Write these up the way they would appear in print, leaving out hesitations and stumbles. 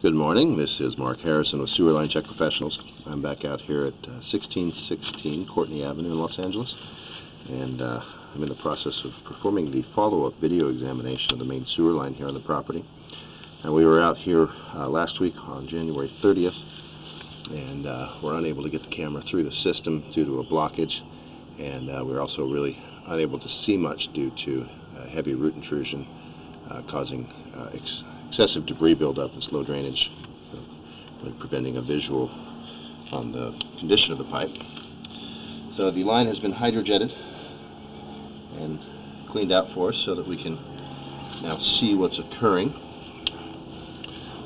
Good morning. This is Mark Harrison with Sewer Line Check Professionals. I'm back out here at 1616 Courtney Ave in Los Angeles, and I'm in the process of performing the follow-up video examination of the main sewer line here on the property. And we were out here last week on January 30th, and were unable to get the camera through the system due to a blockage, and we were also really unable to see much due to heavy root intrusion causing excessive debris buildup and slow drainage, preventing a visual on the condition of the pipe. So the line has been hydrojetted and cleaned out for us so that we can now see what's occurring.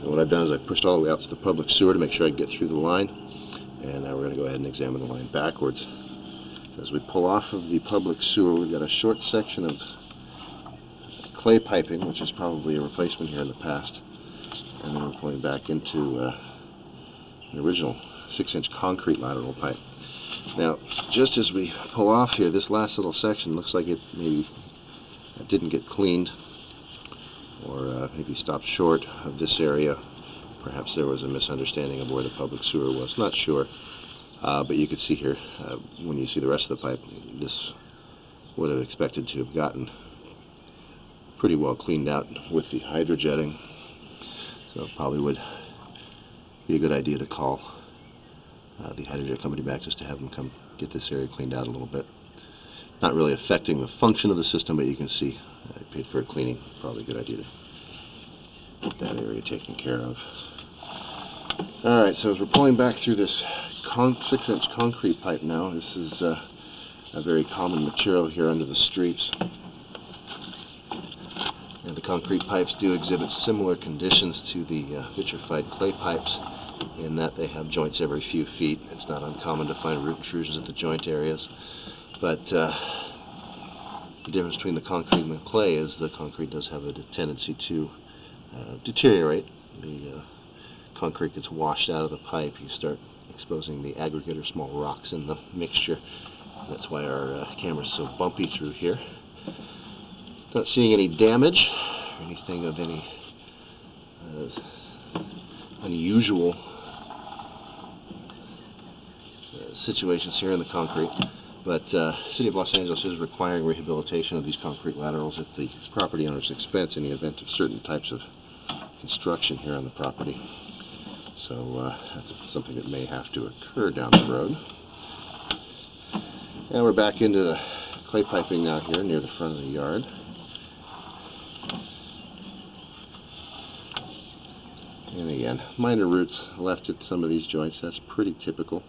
And what I've done is I pushed all the way out to the public sewer to make sure I get through the line, and now we're going to go ahead and examine the line backwards. As we pull off of the public sewer, we've got a short section of clay piping, which is probably a replacement here in the past, and then we're pulling back into an original 6-inch concrete lateral pipe. Now, just as we pull off here, this last little section looks like it maybe didn't get cleaned, or maybe stopped short of this area. Perhaps there was a misunderstanding of where the public sewer was. Not sure, but you can see here, when you see the rest of the pipe, this would have expected to have gotten pretty well cleaned out with the hydrojetting, so it probably would be a good idea to call the hydrojet company back just to have them come get this area cleaned out a little bit. Not really affecting the function of the system, but you can see I paid for a cleaning. Probably a good idea to get that area taken care of. Alright, so as we're pulling back through this 6-inch concrete pipe now, this is a very common material here under the streets. And the concrete pipes do exhibit similar conditions to the vitrified clay pipes in that they have joints every few feet. It's not uncommon to find root intrusions at the joint areas, but the difference between the concrete and the clay is the concrete does have a tendency to deteriorate. The concrete gets washed out of the pipe. You start exposing the aggregate or small rocks in the mixture. That's why our camera's so bumpy through here. Not seeing any damage or anything of any unusual situations here in the concrete, but City of Los Angeles is requiring rehabilitation of these concrete laterals at the property owner's expense in the event of certain types of construction here on the property. So that's something that may have to occur down the road. And we're back into the clay piping now here near the front of the yard. And again, minor roots left at some of these joints. That's pretty typical.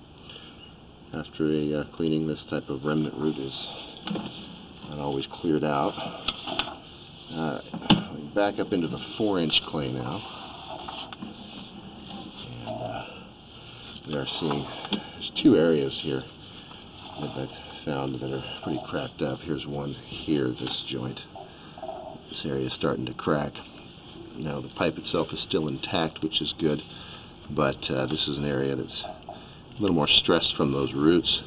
After a cleaning, this type of remnant root is not always cleared out. Back up into the 4-inch clay now. And we are seeing there's two areas here that I've found that are pretty cracked up. Here's one here, this joint. This area is starting to crack. Now the pipe itself is still intact, which is good, but this is an area that's a little more stressed from those roots,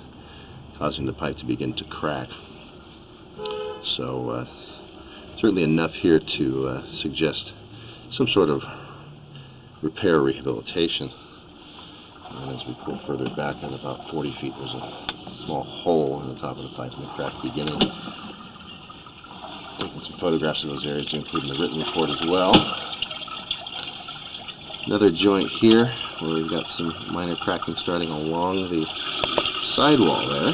causing the pipe to begin to crack. So certainly enough here to suggest some sort of repair rehabilitation. And as we pull further back in about 40 feet, there's a small hole in the top of the pipe in the crack beginning. Taking some photographs of those areas, including the written report as well. Another joint here where we've got some minor cracking starting along the sidewall there.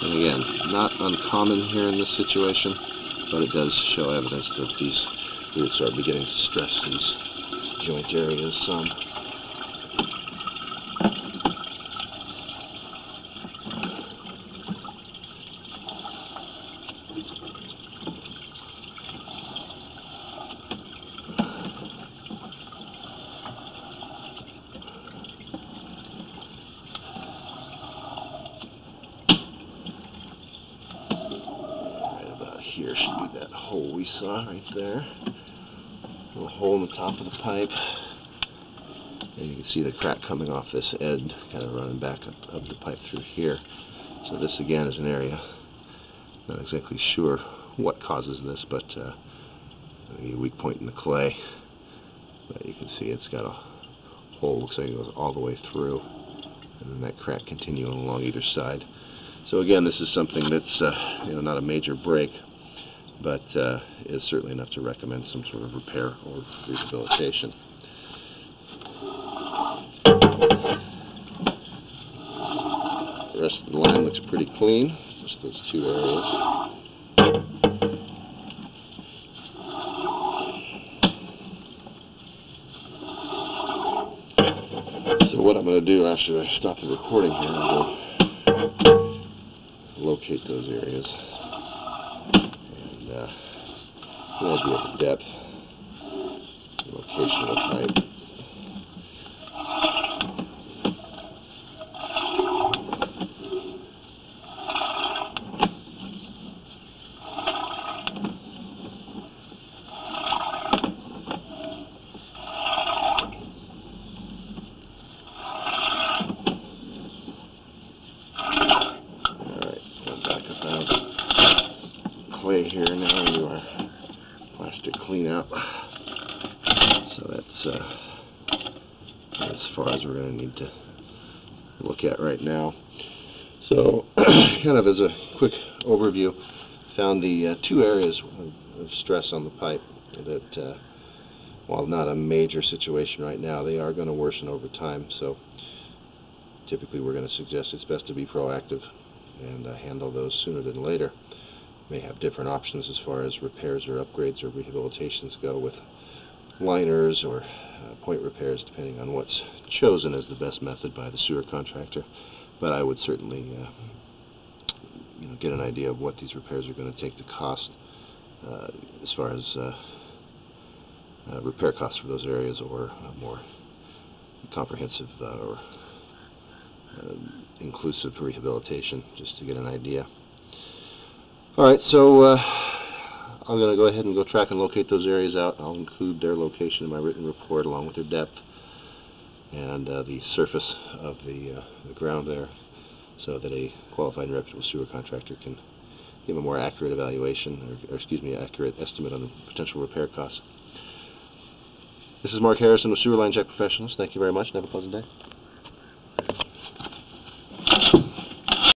And again, not uncommon here in this situation, but it does show evidence that these roots are beginning to stress these joint areas some. Here should be that hole we saw right there. A little hole in the top of the pipe. And you can see the crack coming off this end, kind of running back up the pipe through here. So this again is an area, not exactly sure what causes this, but a weak point in the clay. But you can see it's got a hole, looks like it goes all the way through, and then that crack continuing along either side. So again, this is something that's not a major break, but is certainly enough to recommend some sort of repair or rehabilitation. The rest of the line looks pretty clean, just those two areas. So what I'm going to do after I stop the recording here, I'm going to locate those areas and get an idea of the depth, the location of the pipe. Clay here now into our plastic clean out. So that's as far as we're going to need to look at right now. So kind of as a quick overview, found the two areas of stress on the pipe that while not a major situation right now, they are going to worsen over time. So typically we're going to suggest it's best to be proactive and handle those sooner than later. May have different options as far as repairs or upgrades or rehabilitations go with liners or point repairs, depending on what's chosen as the best method by the sewer contractor. But I would certainly get an idea of what these repairs are going to take to cost as far as repair costs for those areas, or more comprehensive or inclusive rehabilitation, just to get an idea. Alright, so I'm going to go ahead and go track and locate those areas out. I'll include their location in my written report along with their depth and the surface of the ground there, so that a qualified and reputable sewer contractor can give a more accurate evaluation, or accurate estimate on the potential repair costs. This is Mark Harrison with Sewer Line Check Professionals. Thank you very much and have a pleasant day.